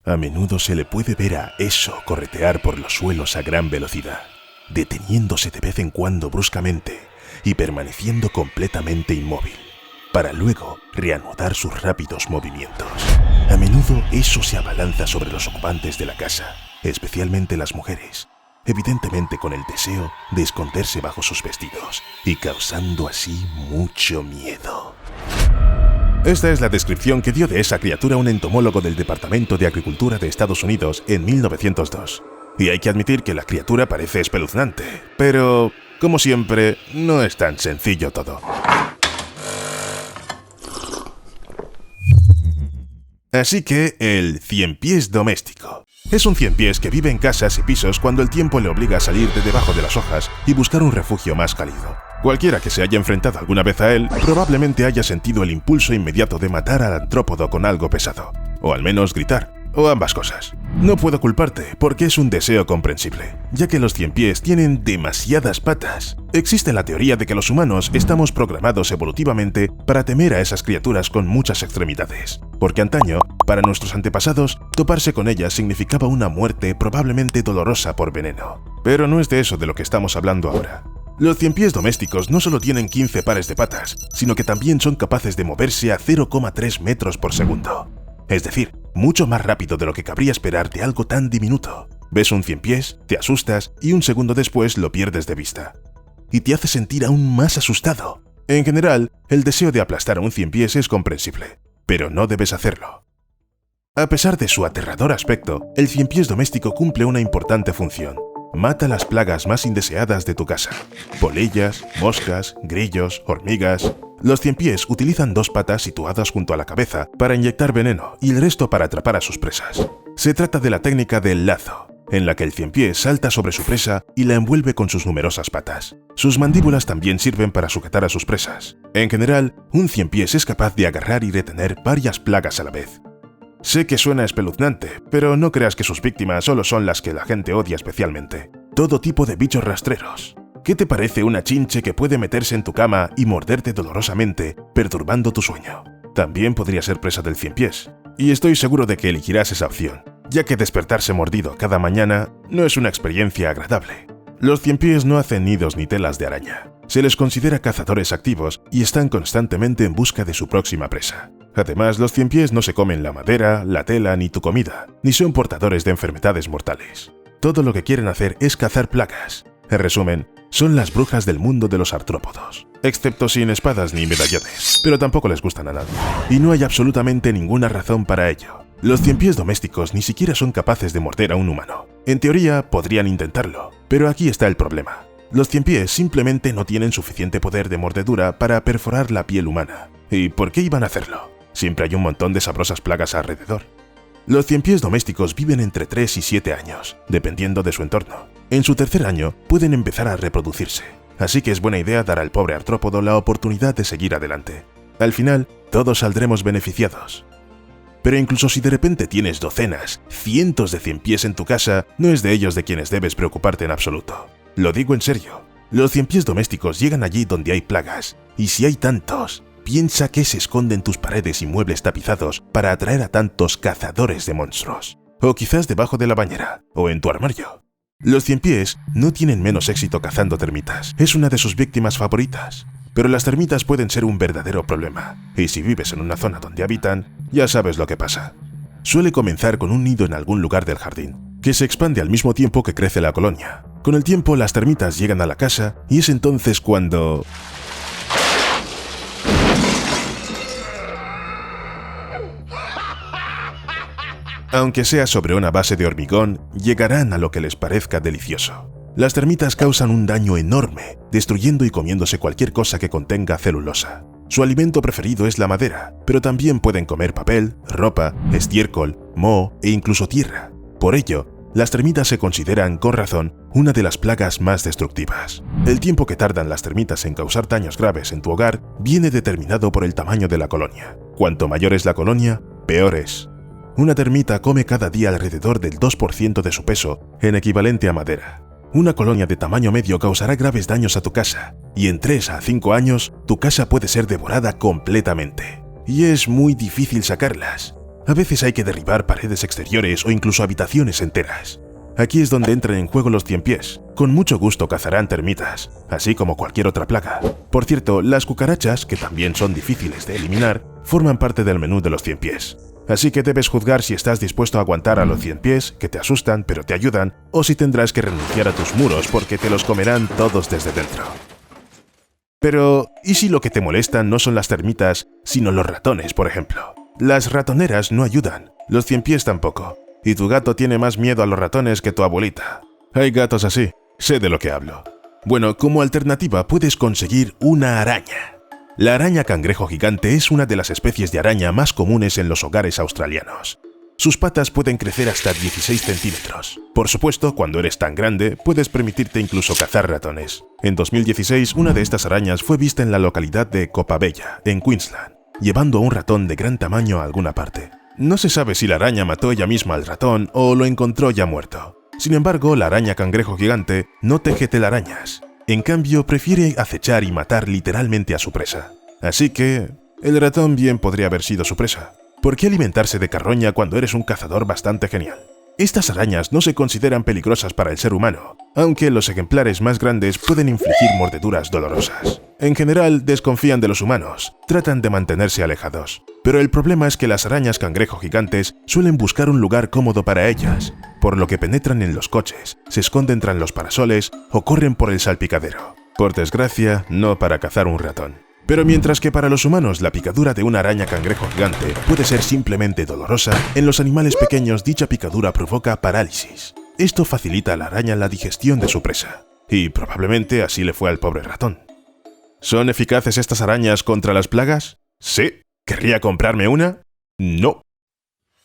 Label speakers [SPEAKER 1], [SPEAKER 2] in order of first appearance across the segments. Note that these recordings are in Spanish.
[SPEAKER 1] A menudo se le puede ver a eso corretear por los suelos a gran velocidad, deteniéndose de vez en cuando bruscamente y permaneciendo completamente inmóvil, para luego reanudar sus rápidos movimientos. A menudo eso se abalanza sobre los ocupantes de la casa, especialmente las mujeres, evidentemente con el deseo de esconderse bajo sus vestidos y causando así mucho miedo. Esta es la descripción que dio de esa criatura un entomólogo del Departamento de Agricultura de Estados Unidos en 1902. Y hay que admitir que la criatura parece espeluznante, pero, como siempre, no es tan sencillo todo. Así que, el ciempiés doméstico. Es un ciempiés que vive en casas y pisos cuando el tiempo le obliga a salir de debajo de las hojas y buscar un refugio más cálido. Cualquiera que se haya enfrentado alguna vez a él probablemente haya sentido el impulso inmediato de matar al antrópodo con algo pesado, o al menos gritar, o ambas cosas. No puedo culparte porque es un deseo comprensible, ya que los ciempiés tienen demasiadas patas. Existe la teoría de que los humanos estamos programados evolutivamente para temer a esas criaturas con muchas extremidades, porque antaño, para nuestros antepasados, toparse con ellas significaba una muerte probablemente dolorosa por veneno. Pero no es de eso de lo que estamos hablando ahora. Los ciempiés domésticos no solo tienen 15 pares de patas, sino que también son capaces de moverse a 0,3 metros por segundo. Es decir, mucho más rápido de lo que cabría esperar de algo tan diminuto. Ves un ciempiés, te asustas y un segundo después lo pierdes de vista. Y te hace sentir aún más asustado. En general, el deseo de aplastar a un ciempiés es comprensible, pero no debes hacerlo. A pesar de su aterrador aspecto, el ciempiés doméstico cumple una importante función. Mata las plagas más indeseadas de tu casa. Polillas, moscas, grillos, hormigas. Los ciempiés utilizan 2 patas situadas junto a la cabeza para inyectar veneno y el resto para atrapar a sus presas. Se trata de la técnica del lazo, en la que el ciempiés salta sobre su presa y la envuelve con sus numerosas patas. Sus mandíbulas también sirven para sujetar a sus presas. En general, un ciempiés es capaz de agarrar y retener varias plagas a la vez. Sé que suena espeluznante, pero no creas que sus víctimas solo son las que la gente odia especialmente. Todo tipo de bichos rastreros. ¿Qué te parece una chinche que puede meterse en tu cama y morderte dolorosamente, perturbando tu sueño? También podría ser presa del ciempiés. Y estoy seguro de que elegirás esa opción, ya que despertarse mordido cada mañana no es una experiencia agradable. Los ciempiés no hacen nidos ni telas de araña. Se les considera cazadores activos y están constantemente en busca de su próxima presa. Además, los ciempiés no se comen la madera, la tela ni tu comida, ni son portadores de enfermedades mortales. Todo lo que quieren hacer es cazar plagas. En resumen, son las brujas del mundo de los artrópodos, excepto sin espadas ni medallones, pero tampoco les gustan a nadie. Y no hay absolutamente ninguna razón para ello. Los ciempiés domésticos ni siquiera son capaces de morder a un humano. En teoría, podrían intentarlo, pero aquí está el problema. Los ciempiés simplemente no tienen suficiente poder de mordedura para perforar la piel humana. ¿Y por qué iban a hacerlo? Siempre hay un montón de sabrosas plagas alrededor. Los ciempiés domésticos viven entre 3 y 7 años, dependiendo de su entorno. En su tercer año pueden empezar a reproducirse, así que es buena idea dar al pobre artrópodo la oportunidad de seguir adelante. Al final, todos saldremos beneficiados. Pero incluso si de repente tienes docenas, cientos de ciempiés en tu casa, no es de ellos de quienes debes preocuparte en absoluto. Lo digo en serio. Los ciempiés domésticos llegan allí donde hay plagas, y si hay tantos, piensa que se esconden tus paredes y muebles tapizados para atraer a tantos cazadores de monstruos. O quizás debajo de la bañera, o en tu armario. Los ciempiés no tienen menos éxito cazando termitas. Es una de sus víctimas favoritas. Pero las termitas pueden ser un verdadero problema. Y si vives en una zona donde habitan, ya sabes lo que pasa. Suele comenzar con un nido en algún lugar del jardín, que se expande al mismo tiempo que crece la colonia. Con el tiempo, las termitas llegan a la casa y es entonces cuando... Aunque sea sobre una base de hormigón, llegarán a lo que les parezca delicioso. Las termitas causan un daño enorme, destruyendo y comiéndose cualquier cosa que contenga celulosa. Su alimento preferido es la madera, pero también pueden comer papel, ropa, estiércol, moho e incluso tierra. Por ello, las termitas se consideran, con razón, una de las plagas más destructivas. El tiempo que tardan las termitas en causar daños graves en tu hogar viene determinado por el tamaño de la colonia. Cuanto mayor es la colonia, peor es. Una termita come cada día alrededor del 2% de su peso, en equivalente a madera. Una colonia de tamaño medio causará graves daños a tu casa, y en 3 a 5 años, tu casa puede ser devorada completamente. Y es muy difícil sacarlas. A veces hay que derribar paredes exteriores o incluso habitaciones enteras. Aquí es donde entran en juego los ciempiés. Con mucho gusto cazarán termitas, así como cualquier otra plaga. Por cierto, las cucarachas, que también son difíciles de eliminar, forman parte del menú de los ciempiés. Así que debes juzgar si estás dispuesto a aguantar a los ciempiés, que te asustan pero te ayudan, o si tendrás que renunciar a tus muros porque te los comerán todos desde dentro. Pero, ¿y si lo que te molestan no son las termitas, sino los ratones, por ejemplo? Las ratoneras no ayudan, los ciempiés tampoco. Y tu gato tiene más miedo a los ratones que tu abuelita. Hay gatos así, sé de lo que hablo. Bueno, como alternativa puedes conseguir una araña. La araña cangrejo gigante es una de las especies de araña más comunes en los hogares australianos. Sus patas pueden crecer hasta 16 centímetros. Por supuesto, cuando eres tan grande, puedes permitirte incluso cazar ratones. En 2016, una de estas arañas fue vista en la localidad de Copabella, en Queensland, llevando a un ratón de gran tamaño a alguna parte. No se sabe si la araña mató ella misma al ratón o lo encontró ya muerto. Sin embargo, la araña cangrejo gigante no teje telarañas. En cambio, prefiere acechar y matar literalmente a su presa. Así que, el ratón bien podría haber sido su presa. ¿Por qué alimentarse de carroña cuando eres un cazador bastante genial? Estas arañas no se consideran peligrosas para el ser humano, aunque los ejemplares más grandes pueden infligir mordeduras dolorosas. En general, desconfían de los humanos, tratan de mantenerse alejados. Pero el problema es que las arañas cangrejo gigantes suelen buscar un lugar cómodo para ellas, por lo que penetran en los coches, se esconden tras los parasoles o corren por el salpicadero. Por desgracia, no para cazar un ratón. Pero mientras que para los humanos la picadura de una araña cangrejo gigante puede ser simplemente dolorosa, en los animales pequeños dicha picadura provoca parálisis. Esto facilita a la araña la digestión de su presa, y probablemente así le fue al pobre ratón. ¿Son eficaces estas arañas contra las plagas? Sí. ¿Querría comprarme una? No.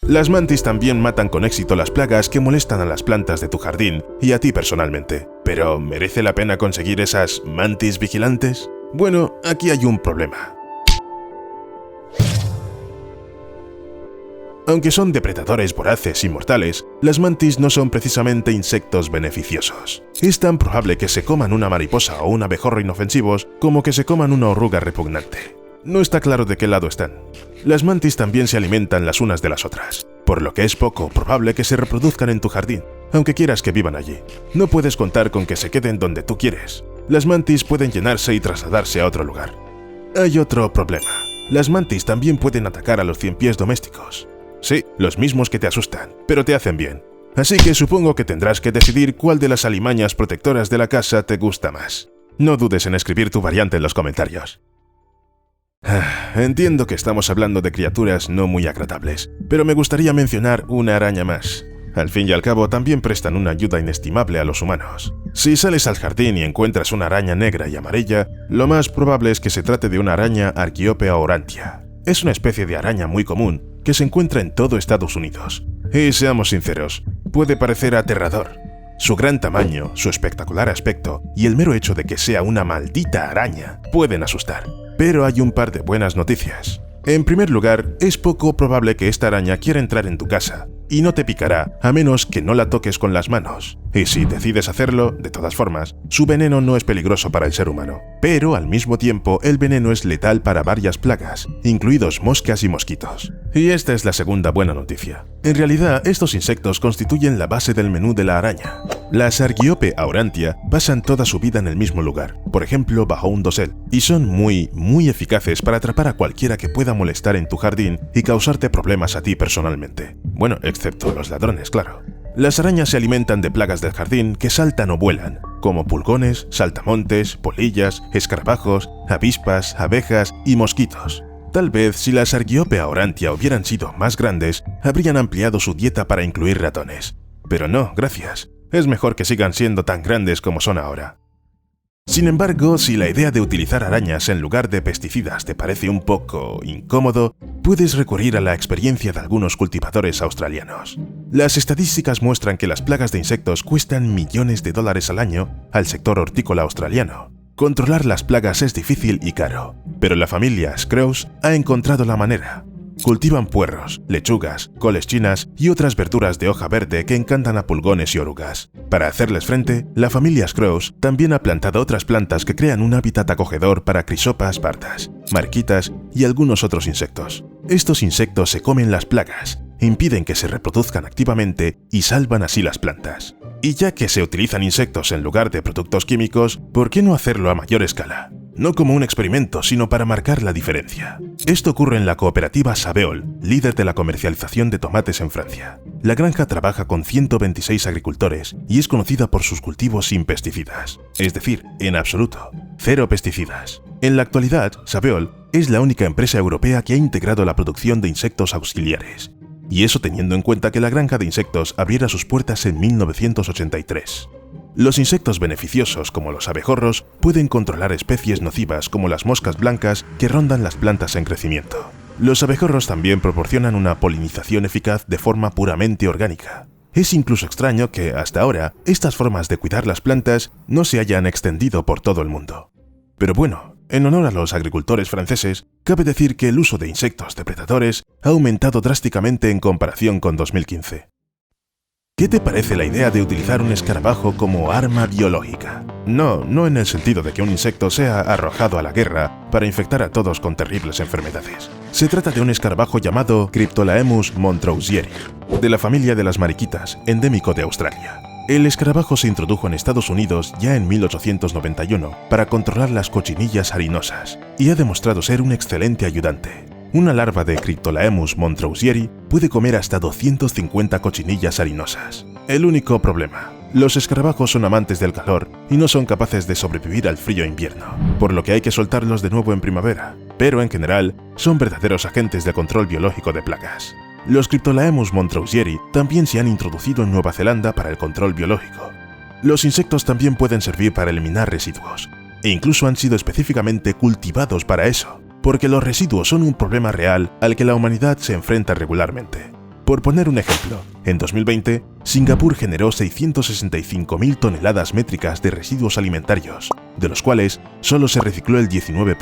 [SPEAKER 1] Las mantis también matan con éxito las plagas que molestan a las plantas de tu jardín y a ti personalmente. ¿Pero merece la pena conseguir esas mantis vigilantes? Bueno, aquí hay un problema. Aunque son depredadores voraces y mortales, las mantis no son precisamente insectos beneficiosos. Es tan probable que se coman una mariposa o un abejorro inofensivos como que se coman una oruga repugnante. No está claro de qué lado están. Las mantis también se alimentan las unas de las otras, por lo que es poco probable que se reproduzcan en tu jardín, aunque quieras que vivan allí. No puedes contar con que se queden donde tú quieres. Las mantis pueden llenarse y trasladarse a otro lugar. Hay otro problema. Las mantis también pueden atacar a los ciempiés domésticos. Sí, los mismos que te asustan, pero te hacen bien. Así que supongo que tendrás que decidir cuál de las alimañas protectoras de la casa te gusta más. No dudes en escribir tu variante en los comentarios. Entiendo que estamos hablando de criaturas no muy agradables, pero me gustaría mencionar una araña más. Al fin y al cabo, también prestan una ayuda inestimable a los humanos. Si sales al jardín y encuentras una araña negra y amarilla, lo más probable es que se trate de una araña Archaeopea aurantia. Es una especie de araña muy común que se encuentra en todo Estados Unidos. Y seamos sinceros, puede parecer aterrador. Su gran tamaño, su espectacular aspecto y el mero hecho de que sea una maldita araña pueden asustar. Pero hay un par de buenas noticias. En primer lugar, es poco probable que esta araña quiera entrar en tu casa, y no te picará a menos que no la toques con las manos. Y si decides hacerlo, de todas formas, su veneno no es peligroso para el ser humano. Pero al mismo tiempo, el veneno es letal para varias plagas, incluidos moscas y mosquitos. Y esta es la segunda buena noticia. En realidad, estos insectos constituyen la base del menú de la araña. Las Archaeopea aurantia pasan toda su vida en el mismo lugar, por ejemplo bajo un dosel, y son muy eficaces para atrapar a cualquiera que pueda molestar en tu jardín y causarte problemas a ti personalmente. Bueno, excepto los ladrones, claro. Las arañas se alimentan de plagas del jardín que saltan o vuelan, como pulgones, saltamontes, polillas, escarabajos, avispas, abejas y mosquitos. Tal vez si las Archaeopea aurantia hubieran sido más grandes, habrían ampliado su dieta para incluir ratones. Pero no, gracias. Es mejor que sigan siendo tan grandes como son ahora. Sin embargo, si la idea de utilizar arañas en lugar de pesticidas te parece un poco incómodo, puedes recurrir a la experiencia de algunos cultivadores australianos. Las estadísticas muestran que las plagas de insectos cuestan millones de dólares al año al sector hortícola australiano. Controlar las plagas es difícil y caro, pero la familia Scrooge ha encontrado la manera. Cultivan puerros, lechugas, coles chinas y otras verduras de hoja verde que encantan a pulgones y orugas. Para hacerles frente, la familia Scrooge también ha plantado otras plantas que crean un hábitat acogedor para crisopas pardas, marquitas y algunos otros insectos. Estos insectos se comen las plagas, impiden que se reproduzcan activamente y salvan así las plantas. Y ya que se utilizan insectos en lugar de productos químicos, ¿por qué no hacerlo a mayor escala? No como un experimento, sino para marcar la diferencia. Esto ocurre en la cooperativa Saveol, líder de la comercialización de tomates en Francia. La granja trabaja con 126 agricultores y es conocida por sus cultivos sin pesticidas, es decir, en absoluto, 0 pesticidas. En la actualidad, Saveol es la única empresa europea que ha integrado la producción de insectos auxiliares. Y eso teniendo en cuenta que la granja de insectos abriera sus puertas en 1983. Los insectos beneficiosos, como los abejorros, pueden controlar especies nocivas como las moscas blancas que rondan las plantas en crecimiento. Los abejorros también proporcionan una polinización eficaz de forma puramente orgánica. Es incluso extraño que, hasta ahora, estas formas de cuidar las plantas no se hayan extendido por todo el mundo. Pero bueno, en honor a los agricultores franceses, cabe decir que el uso de insectos depredadores ha aumentado drásticamente en comparación con 2015. ¿Qué te parece la idea de utilizar un escarabajo como arma biológica? No en el sentido de que un insecto sea arrojado a la guerra para infectar a todos con terribles enfermedades. Se trata de un escarabajo llamado Cryptolaemus montrosieri, de la familia de las mariquitas, endémico de Australia. El escarabajo se introdujo en Estados Unidos ya en 1891 para controlar las cochinillas harinosas y ha demostrado ser un excelente ayudante. Una larva de Cryptolaemus montrosieri puede comer hasta 250 cochinillas harinosas. El único problema: los escarabajos son amantes del calor y no son capaces de sobrevivir al frío invierno, por lo que hay que soltarlos de nuevo en primavera, pero en general son verdaderos agentes de control biológico de plagas. Los Cryptolaemus montrosieri también se han introducido en Nueva Zelanda para el control biológico. Los insectos también pueden servir para eliminar residuos, e incluso han sido específicamente cultivados para eso, porque los residuos son un problema real al que la humanidad se enfrenta regularmente. Por poner un ejemplo, en 2020, Singapur generó 665.000 toneladas métricas de residuos alimentarios, de los cuales solo se recicló el 19%.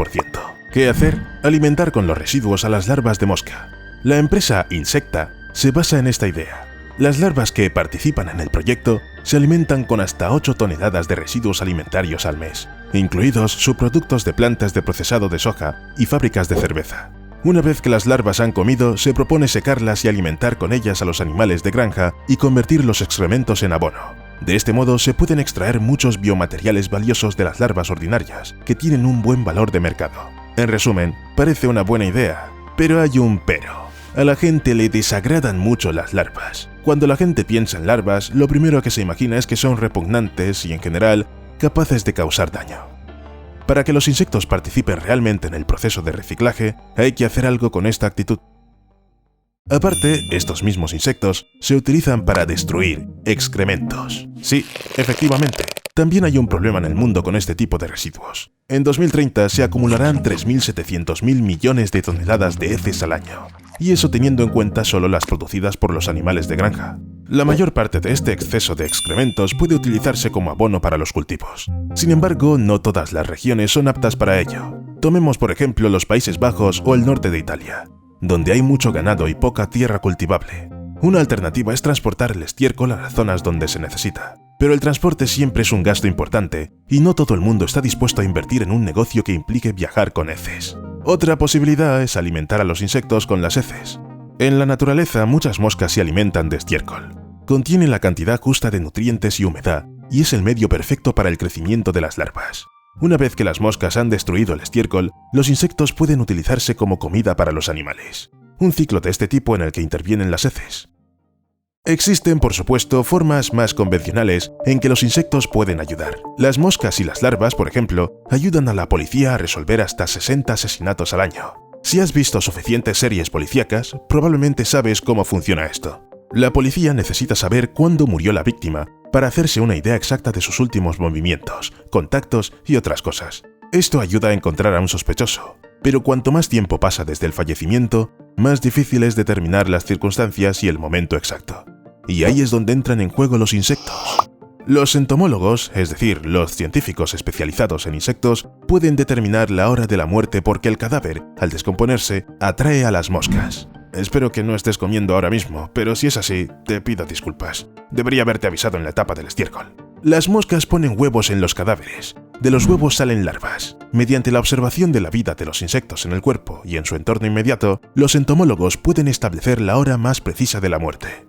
[SPEAKER 1] ¿Qué hacer? Alimentar con los residuos a las larvas de mosca. La empresa Insecta se basa en esta idea. Las larvas que participan en el proyecto se alimentan con hasta 8 toneladas de residuos alimentarios al mes, incluidos subproductos de plantas de procesado de soja y fábricas de cerveza. Una vez que las larvas han comido, se propone secarlas y alimentar con ellas a los animales de granja y convertir los excrementos en abono. De este modo se pueden extraer muchos biomateriales valiosos de las larvas ordinarias, que tienen un buen valor de mercado. En resumen, parece una buena idea, pero hay un pero. A la gente le desagradan mucho las larvas. Cuando la gente piensa en larvas, lo primero que se imagina es que son repugnantes y, en general, capaces de causar daño. Para que los insectos participen realmente en el proceso de reciclaje, hay que hacer algo con esta actitud. Aparte, estos mismos insectos se utilizan para destruir excrementos. Sí, efectivamente, también hay un problema en el mundo con este tipo de residuos. En 2030 se acumularán 3.700.000 millones de toneladas de heces al año, y eso teniendo en cuenta solo las producidas por los animales de granja. La mayor parte de este exceso de excrementos puede utilizarse como abono para los cultivos. Sin embargo, no todas las regiones son aptas para ello. Tomemos por ejemplo los Países Bajos o el norte de Italia, donde hay mucho ganado y poca tierra cultivable. Una alternativa es transportar el estiércol a las zonas donde se necesita. Pero el transporte siempre es un gasto importante, y no todo el mundo está dispuesto a invertir en un negocio que implique viajar con heces. Otra posibilidad es alimentar a los insectos con las heces. En la naturaleza, muchas moscas se alimentan de estiércol. Contiene la cantidad justa de nutrientes y humedad, y es el medio perfecto para el crecimiento de las larvas. Una vez que las moscas han destruido el estiércol, los insectos pueden utilizarse como comida para los animales. Un ciclo de este tipo en el que intervienen las heces. Existen, por supuesto, formas más convencionales en que los insectos pueden ayudar. Las moscas y las larvas, por ejemplo, ayudan a la policía a resolver hasta 60 asesinatos al año. Si has visto suficientes series policíacas, probablemente sabes cómo funciona esto. La policía necesita saber cuándo murió la víctima para hacerse una idea exacta de sus últimos movimientos, contactos y otras cosas. Esto ayuda a encontrar a un sospechoso. Pero cuanto más tiempo pasa desde el fallecimiento, más difícil es determinar las circunstancias y el momento exacto. Y ahí es donde entran en juego los insectos. Los entomólogos, es decir, los científicos especializados en insectos, pueden determinar la hora de la muerte porque el cadáver, al descomponerse, atrae a las moscas. Espero que no estés comiendo ahora mismo, pero si es así, te pido disculpas. Debería haberte avisado en la etapa del estiércol. Las moscas ponen huevos en los cadáveres, De los huevos salen larvas. Mediante la observación de la vida de los insectos en el cuerpo y en su entorno inmediato, los entomólogos pueden establecer la hora más precisa de la muerte.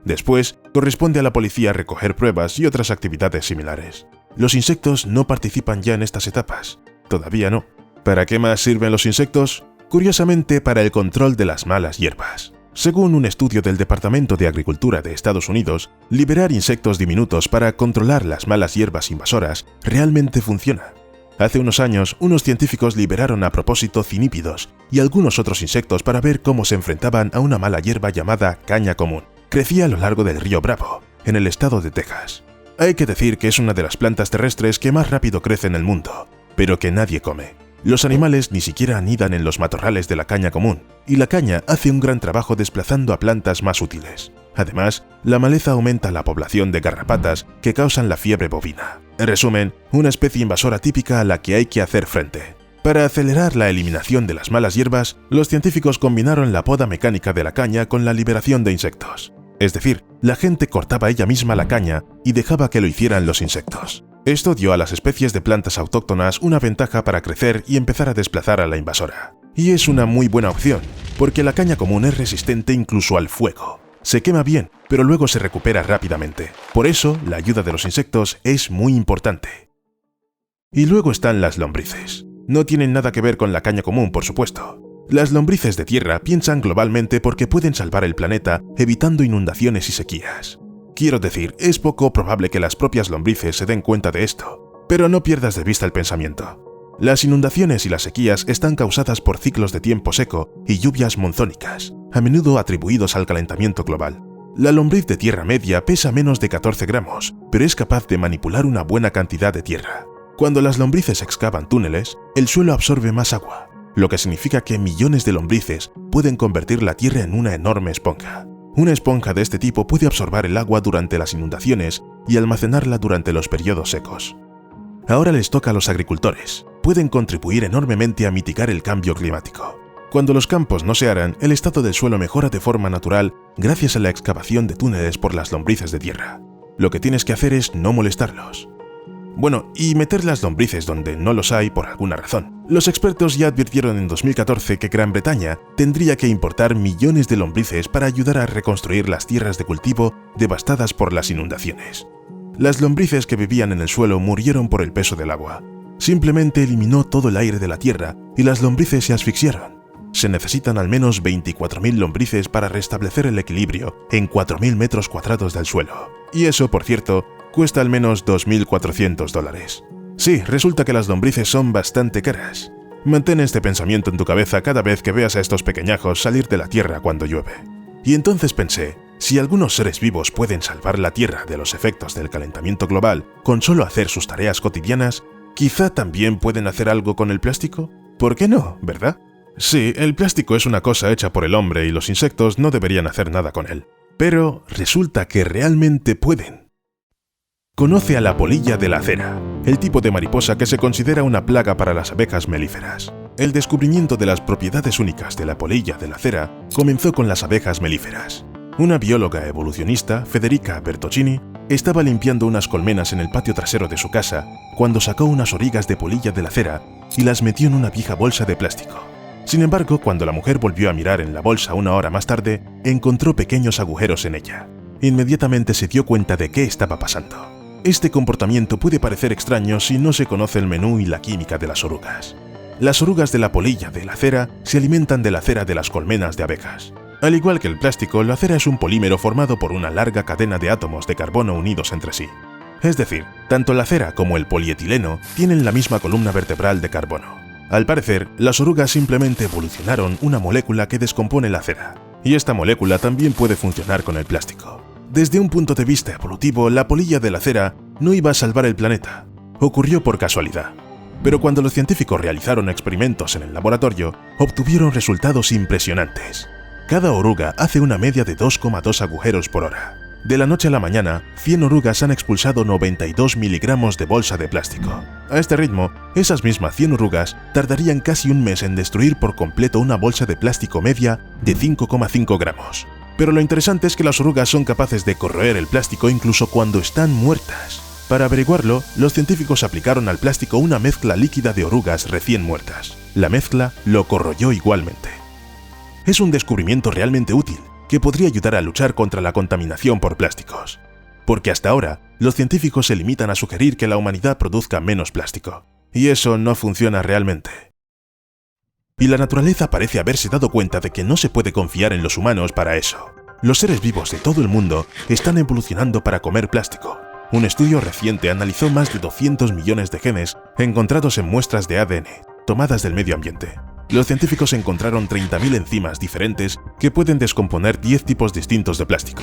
[SPEAKER 1] Después, corresponde a la policía recoger pruebas y otras actividades similares. Los insectos no participan ya en estas etapas. Todavía no. ¿Para qué más sirven los insectos? Curiosamente, para el control de las malas hierbas. Según un estudio del Departamento de Agricultura de Estados Unidos, liberar insectos diminutos para controlar las malas hierbas invasoras realmente funciona. Hace unos años, unos científicos liberaron a propósito cinípidos y algunos otros insectos para ver cómo se enfrentaban a una mala hierba llamada caña común. Crecía a lo largo del río Bravo, en el estado de Texas. Hay que decir que es una de las plantas terrestres que más rápido crece en el mundo, pero que nadie come. Los animales ni siquiera anidan en los matorrales de la caña común, y la caña hace un gran trabajo desplazando a plantas más útiles. Además, la maleza aumenta la población de garrapatas que causan la fiebre bovina. En resumen, una especie invasora típica a la que hay que hacer frente. Para acelerar la eliminación de las malas hierbas, los científicos combinaron la poda mecánica de la caña con la liberación de insectos. Es decir, la gente cortaba ella misma la caña y dejaba que lo hicieran los insectos. Esto dio a las especies de plantas autóctonas una ventaja para crecer y empezar a desplazar a la invasora. Y es una muy buena opción, porque la caña común es resistente incluso al fuego. Se quema bien, pero luego se recupera rápidamente. Por eso, la ayuda de los insectos es muy importante. Y luego están las lombrices. No tienen nada que ver con la caña común, por supuesto. Las lombrices de tierra piensan globalmente porque pueden salvar el planeta evitando inundaciones y sequías. Quiero decir, es poco probable que las propias lombrices se den cuenta de esto, pero no pierdas de vista el pensamiento. Las inundaciones y las sequías están causadas por ciclos de tiempo seco y lluvias monzónicas, a menudo atribuidos al calentamiento global. La lombriz de tierra media pesa menos de 14 gramos, pero es capaz de manipular una buena cantidad de tierra. Cuando las lombrices excavan túneles, el suelo absorbe más agua, lo que significa que millones de lombrices pueden convertir la tierra en una enorme esponja. Una esponja de este tipo puede absorber el agua durante las inundaciones y almacenarla durante los periodos secos. Ahora les toca a los agricultores. Pueden contribuir enormemente a mitigar el cambio climático. Cuando los campos no se aran, el estado del suelo mejora de forma natural gracias a la excavación de túneles por las lombrices de tierra. Lo que tienes que hacer es no molestarlos. Bueno, y meter las lombrices donde no los hay por alguna razón. Los expertos ya advirtieron en 2014 que Gran Bretaña tendría que importar millones de lombrices para ayudar a reconstruir las tierras de cultivo devastadas por las inundaciones. Las lombrices que vivían en el suelo murieron por el peso del agua. Simplemente eliminó todo el aire de la tierra y las lombrices se asfixiaron. Se necesitan al menos 24.000 lombrices para restablecer el equilibrio en 4.000 metros cuadrados del suelo. Y eso, por cierto, cuesta al menos $2.400. Sí, resulta que las lombrices son bastante caras. Mantén este pensamiento en tu cabeza cada vez que veas a estos pequeñajos salir de la tierra cuando llueve. Y entonces pensé, si algunos seres vivos pueden salvar la Tierra de los efectos del calentamiento global con solo hacer sus tareas cotidianas, ¿quizá también pueden hacer algo con el plástico? ¿Por qué no, verdad? Sí, el plástico es una cosa hecha por el hombre y los insectos no deberían hacer nada con él. Pero resulta que realmente pueden. Conoce a la polilla de la acera, el tipo de mariposa que se considera una plaga para las abejas melíferas. El descubrimiento de las propiedades únicas de la polilla de la acera comenzó con las abejas melíferas. Una bióloga evolucionista, Federica Bertoncini, estaba limpiando unas colmenas en el patio trasero de su casa cuando sacó unas origas de polilla de la acera y las metió en una vieja bolsa de plástico. Sin embargo, cuando la mujer volvió a mirar en la bolsa una hora más tarde, encontró pequeños agujeros en ella. Inmediatamente se dio cuenta de qué estaba pasando. Este comportamiento puede parecer extraño si no se conoce el menú y la química de las orugas. Las orugas de la polilla de la acera se alimentan de la cera de las colmenas de abejas. Al igual que el plástico, la cera es un polímero formado por una larga cadena de átomos de carbono unidos entre sí. Es decir, tanto la cera como el polietileno tienen la misma columna vertebral de carbono. Al parecer, las orugas simplemente evolucionaron una molécula que descompone la cera, y esta molécula también puede funcionar con el plástico. Desde un punto de vista evolutivo, la polilla de la acera no iba a salvar el planeta. Ocurrió por casualidad. Pero cuando los científicos realizaron experimentos en el laboratorio, obtuvieron resultados impresionantes. Cada oruga hace una media de 2,2 agujeros por hora. De la noche a la mañana, 100 orugas han expulsado 92 miligramos de bolsa de plástico. A este ritmo, esas mismas 100 orugas tardarían casi un mes en destruir por completo una bolsa de plástico media de 5,5 gramos. Pero lo interesante es que las orugas son capaces de corroer el plástico incluso cuando están muertas. Para averiguarlo, los científicos aplicaron al plástico una mezcla líquida de orugas recién muertas. La mezcla lo corroyó igualmente. Es un descubrimiento realmente útil, que podría ayudar a luchar contra la contaminación por plásticos. Porque hasta ahora, los científicos se limitan a sugerir que la humanidad produzca menos plástico. Y eso no funciona realmente. Y la naturaleza parece haberse dado cuenta de que no se puede confiar en los humanos para eso. Los seres vivos de todo el mundo están evolucionando para comer plástico. Un estudio reciente analizó más de 200 millones de genes encontrados en muestras de ADN, tomadas del medio ambiente. Los científicos encontraron 30.000 enzimas diferentes que pueden descomponer 10 tipos distintos de plástico.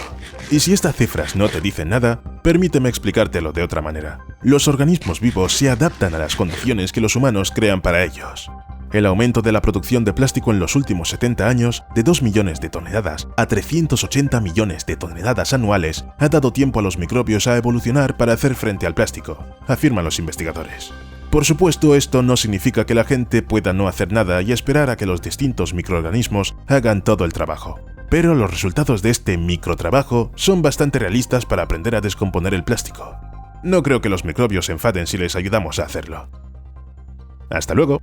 [SPEAKER 1] Y si estas cifras no te dicen nada, permíteme explicártelo de otra manera. Los organismos vivos se adaptan a las condiciones que los humanos crean para ellos. El aumento de la producción de plástico en los últimos 70 años, de 2 millones de toneladas a 380 millones de toneladas anuales, ha dado tiempo a los microbios a evolucionar para hacer frente al plástico, afirman los investigadores. Por supuesto, esto no significa que la gente pueda no hacer nada y esperar a que los distintos microorganismos hagan todo el trabajo. Pero los resultados de este microtrabajo son bastante realistas para aprender a descomponer el plástico. No creo que los microbios se enfaden si les ayudamos a hacerlo. ¡Hasta luego!